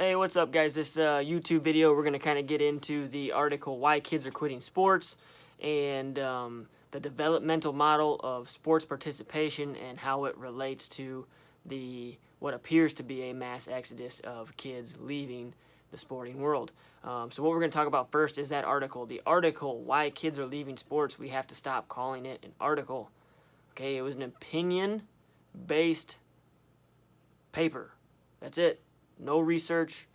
Hey, what's up, guys? This YouTube video, we're going to kind of get into the article, Why Kids Are Quitting Sports, and the developmental model of sports participation and how it relates to what appears to be a mass exodus of kids leaving the sporting world. So what we're going to talk about first is that article. The article, Why Kids Are Leaving Sports, we have to stop calling it an article. Okay, it was an opinion-based paper. That's it. No research,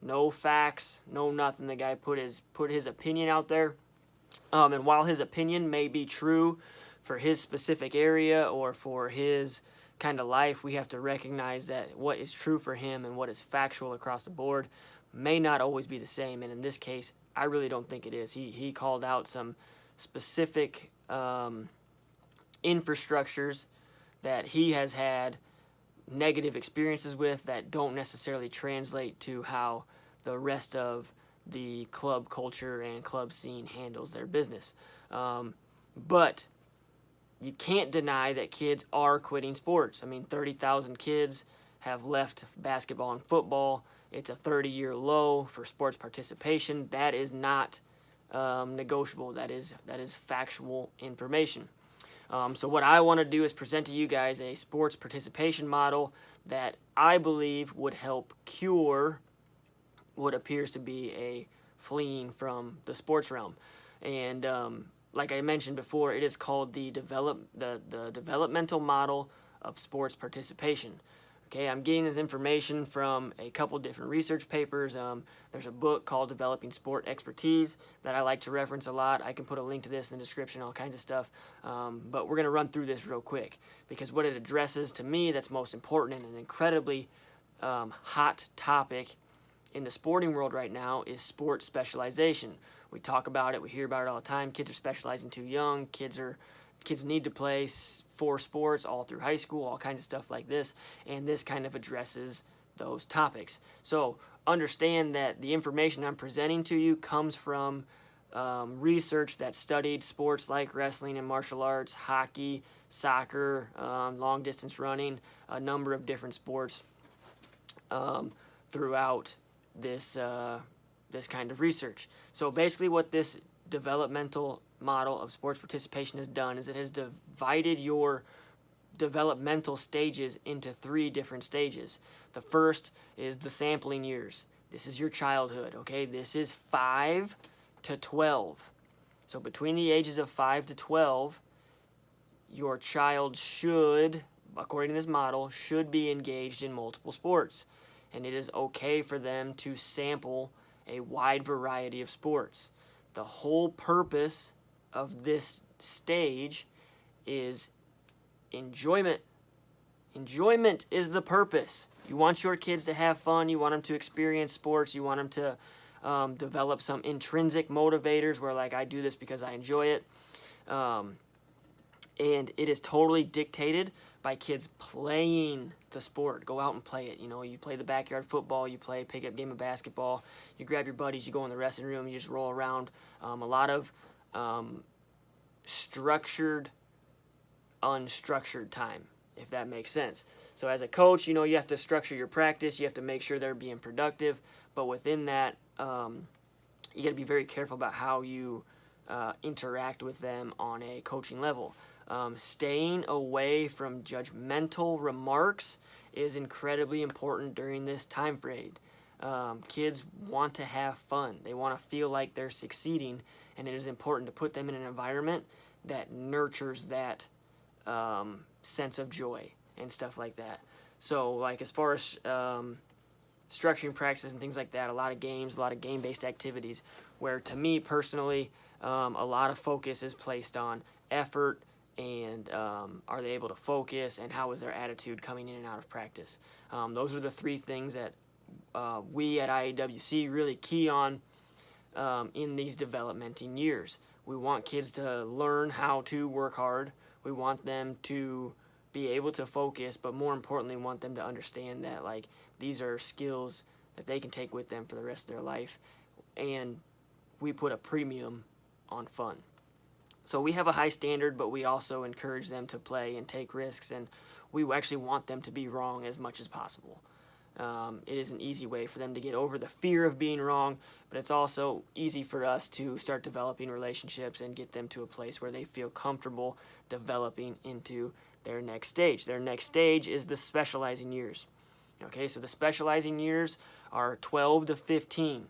no facts, no nothing. The guy put his opinion out there. And while his opinion may be true for his specific area or for his kind of life, we have to recognize that what is true for him and what is factual across the board may not always be the same. And in this case, I really don't think it is. He called out some specific infrastructures that he has had negative experiences with that don't necessarily translate to how the rest of the club culture and club scene handles their business. But you can't deny that kids are quitting sports. I mean, 30,000 kids have left basketball and football. It's a 30-year low for sports participation. That is not negotiable. That is factual information. So what I want to do is present to you guys a sports participation model that I believe would help cure what appears to be a fleeing from the sports realm. And like I mentioned before, it is called the developmental model of sports participation. Okay, I'm getting this information from a couple different research papers. There's a book called Developing Sport Expertise that I like to reference a lot. I can put a link to this in the description, all kinds of stuff. But we're going to run through this real quick because what it addresses to me that's most important and an incredibly hot topic in the sporting world right now is sport specialization. We talk about it, we hear about it all the time. Kids are specializing too young. Kids need to play 4 sports all through high school, all kinds of stuff like this, and this kind of addresses those topics. So understand that the information I'm presenting to you comes from research that studied sports like wrestling and martial arts, hockey, soccer, long distance running, a number of different sports throughout this kind of research. So basically what this developmental model of sports participation has done is it has divided your developmental stages into 3 different stages. The first is the sampling years. This is your childhood, okay? This is 5 to 12. So between the ages of 5 to 12, your child should, according to this model, should be engaged in multiple sports. And it is okay for them to sample a wide variety of sports. The whole purpose of this stage is enjoyment. Enjoyment is the purpose. You want your kids to have fun. You want them to experience sports. You want them to develop some intrinsic motivators where, like, I do this because I enjoy it. And it is totally dictated by kids playing the sport. Go out and play it. You know, you play the backyard football, you play a pickup game of basketball, you grab your buddies, you go in the wrestling room, you just roll around. A lot of structured, unstructured time, if that makes sense. So as a coach, you know, you have to structure your practice, you have to make sure they're being productive, but within that, you got to be very careful about how you interact with them on a coaching level. Staying away from judgmental remarks is incredibly important during this time frame. Kids want to have fun. They want to feel like they're succeeding, and it is important to put them in an environment that nurtures that sense of joy and stuff like that. So, like, as far as structuring practices and things like that, a lot of games, a lot of game-based activities, where to me personally, a lot of focus is placed on effort, and are they able to focus, and how is their attitude coming in and out of practice. Those are the 3 things that we at IAWC really key on in these developmenting years. We want kids to learn how to work hard. We want them to be able to focus, but more importantly, we want them to understand that, like, these are skills that they can take with them for the rest of their life, and we put a premium on fun. So we have a high standard, but we also encourage them to play and take risks, and we actually want them to be wrong as much as possible. It is an easy way for them to get over the fear of being wrong, but it's also easy for us to start developing relationships and get them to a place where they feel comfortable developing into their next stage. Their next stage is the specializing years. Okay, so the specializing years are 12 to 15.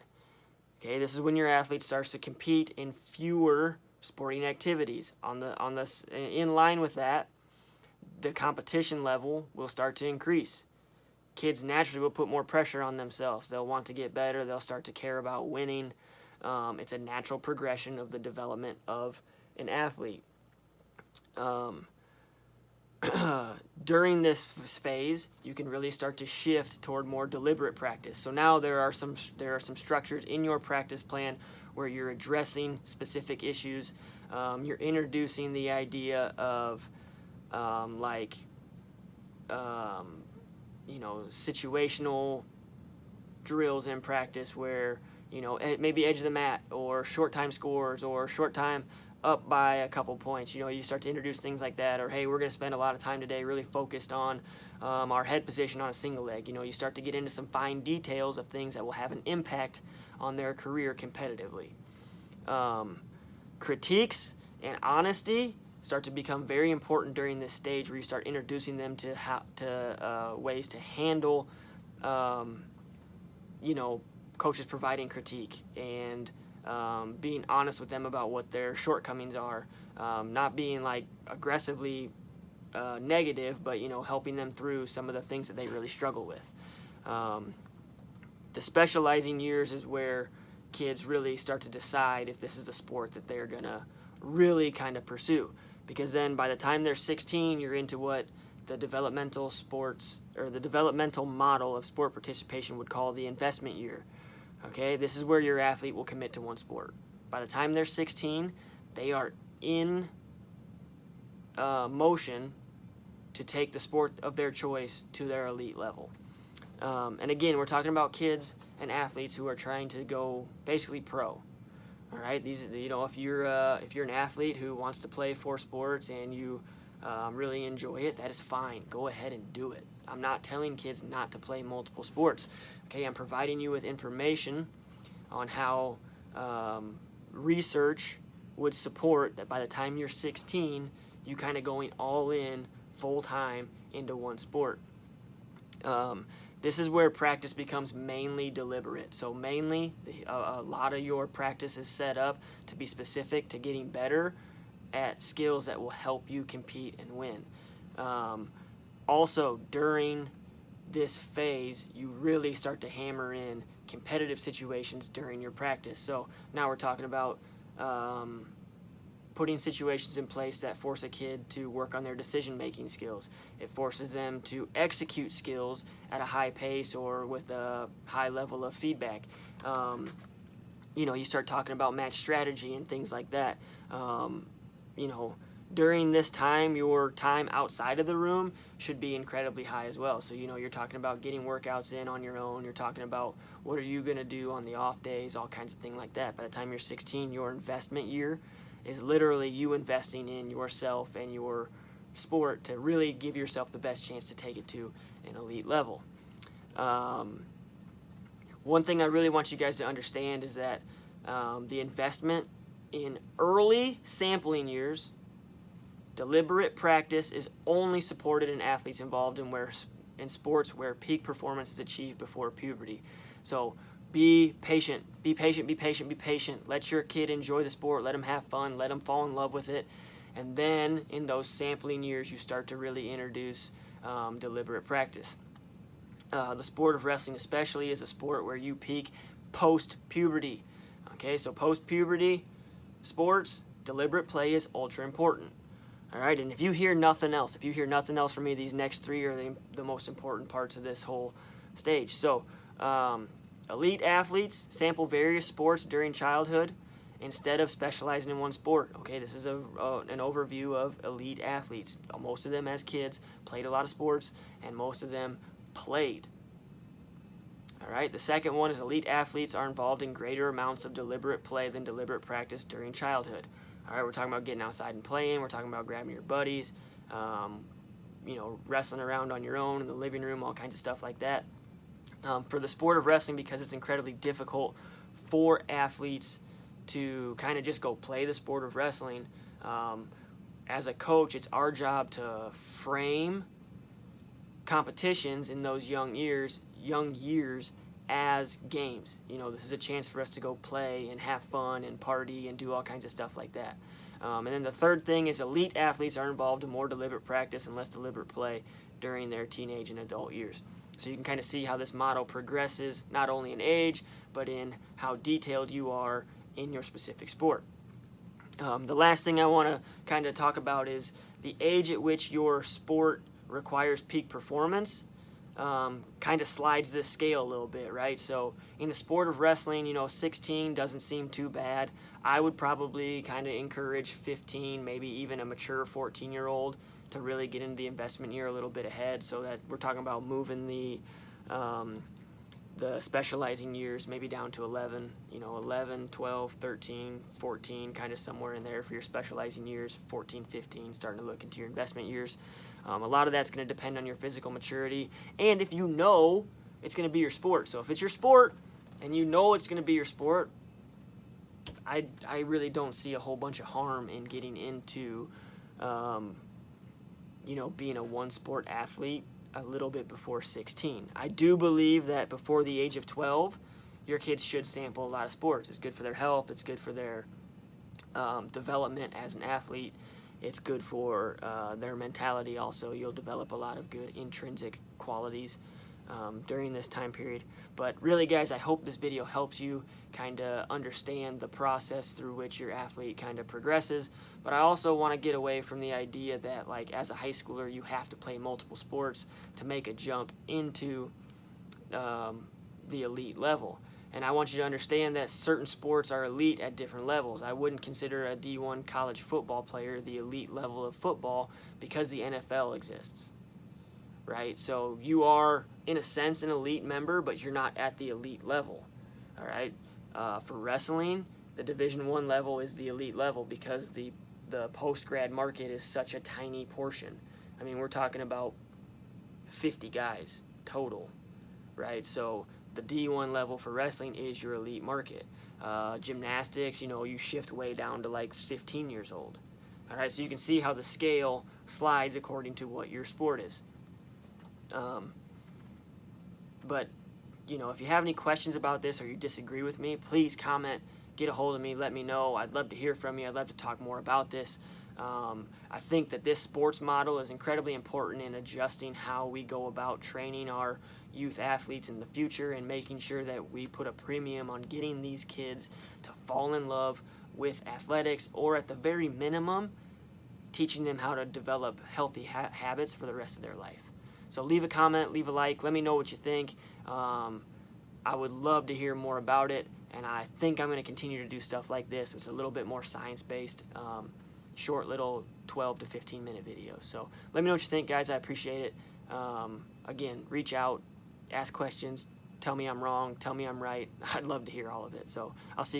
Okay, this is when your athlete starts to compete in fewer sporting activities. In line with that, the competition level will start to increase. Kids naturally will put more pressure on themselves. They'll want to get better. They'll start to care about winning. It's a natural progression of the development of an athlete. During this phase, you can really start to shift toward more deliberate practice. So now there are some structures in your practice plan where you're addressing specific issues. You're introducing the idea of situational drills in practice where, maybe edge of the mat or short time scores or short time up by a couple points. You start to introduce things like that, or hey, we're going to spend a lot of time today really focused on our head position on a single leg. You start to get into some fine details of things that will have an impact on their career competitively. Critiques and honesty start to become very important during this stage where you start introducing them to ways to handle, coaches providing critique and being honest with them about what their shortcomings are, not being like aggressively negative, but helping them through some of the things that they really struggle with. The specializing years is where kids really start to decide if this is a sport that they're gonna really kind of pursue, because then by the time they're 16, you're into what the developmental sports or the developmental model of sport participation would call the investment year. Okay, this is where your athlete will commit to one sport. By the time they're 16, they are in motion to take the sport of their choice to their elite level. And again, we're talking about kids and athletes who are trying to go basically pro. All right, if you're an athlete who wants to play 4 sports and you really enjoy it, that is fine. Go ahead and do it. I'm not telling kids not to play multiple sports. Okay, I'm providing you with information on how research would support that by the time you're 16, you kind of going all in full time into one sport. This is where practice becomes mainly deliberate. So mainly, a lot of your practice is set up to be specific to getting better at skills that will help you compete and win. Also, during this phase, you really start to hammer in competitive situations during your practice. So now we're talking about putting situations in place that force a kid to work on their decision-making skills. It forces them to execute skills at a high pace or with a high level of feedback. You start talking about match strategy and things like that. During this time, your time outside of the room should be incredibly high as well. So, you're talking about getting workouts in on your own. You're talking about what are you going to do on the off days, all kinds of things like that. By the time you're 16, your investment year is literally you investing in yourself and your sport to really give yourself the best chance to take it to an elite level. One thing I really want you guys to understand is that the investment in early sampling years, deliberate practice is only supported in athletes involved in sports where peak performance is achieved before puberty. So be patient, be patient, be patient, be patient. Let your kid enjoy the sport, let them have fun, let them fall in love with it. And then in those sampling years, you start to really introduce deliberate practice. The sport of wrestling especially is a sport where you peak post-puberty. Okay, so post-puberty sports, deliberate play is ultra important. All right, and if you hear nothing else from me, these next 3 are the most important parts of this whole stage. So elite athletes sample various sports during childhood instead of specializing in one sport. Okay, this is an overview of elite athletes. Most of them as kids played a lot of sports, and most of them played. All right, the second one is elite athletes are involved in greater amounts of deliberate play than deliberate practice during childhood. All right, we're talking about getting outside and playing. We're talking about grabbing your buddies, wrestling around on your own in the living room, all kinds of stuff like that. For the sport of wrestling, because it's incredibly difficult for athletes to kind of just go play the sport of wrestling, as a coach, it's our job to frame competitions in those young years as games. This is a chance for us to go play and have fun and party and do all kinds of stuff like that. And then the third thing is elite athletes are involved in more deliberate practice and less deliberate play during their teenage and adult years. So you can kind of see how this model progresses not only in age, but in how detailed you are in your specific sport. The last thing I want to kind of talk about is the age at which your sport requires peak performance. Kind of slides this scale a little bit, right? So in the sport of wrestling, 16 doesn't seem too bad. I would probably kind of encourage 15, maybe even a mature 14-year-old to really get into the investment year a little bit ahead, so that we're talking about moving the specializing years maybe down to 11, 11, 12, 13, 14, kind of somewhere in there for your specializing years, 14, 15, starting to look into your investment years. A lot of that's going to depend on your physical maturity, and if you know it's going to be your sport. So if it's your sport and you know it's going to be your sport, I really don't see a whole bunch of harm in getting into being a one-sport athlete a little bit before 16. I do believe that before the age of 12, your kids should sample a lot of sports. It's good for their health. It's good for their development as an athlete. It's good for their mentality also. You'll develop a lot of good intrinsic qualities during this time period. But really, guys, I hope this video helps you kind of understand the process through which your athlete kind of progresses. But I also want to get away from the idea that, like, as a high schooler, you have to play multiple sports to make a jump into the elite level. And I want you to understand that certain sports are elite at different levels. I wouldn't consider a D1 college football player the elite level of football because the NFL exists, right? So you are, in a sense, an elite member, but you're not at the elite level, all right? For wrestling, the Division I level is the elite level because the post-grad market is such a tiny portion. I mean, we're talking about 50 guys total, right? So the D1 level for wrestling is your elite market. Gymnastics, you shift way down to like 15 years old. All right, so you can see how the scale slides according to what your sport is. But, if you have any questions about this or you disagree with me, please comment, get a hold of me, let me know. I'd love to hear from you. I'd love to talk more about this. I think that this sports model is incredibly important in adjusting how we go about training our youth athletes in the future and making sure that we put a premium on getting these kids to fall in love with athletics, or at the very minimum, teaching them how to develop healthy habits for the rest of their life. So leave a comment, leave a like, let me know what you think. I would love to hear more about it, and I think I'm going to continue to do stuff like this. It's a little bit more science-based, short little 12 to 15 minute videos. So let me know what you think, guys. I appreciate it. Again, reach out, ask questions, tell me I'm wrong, tell me I'm right. I'd love to hear all of it. So I'll see you guys.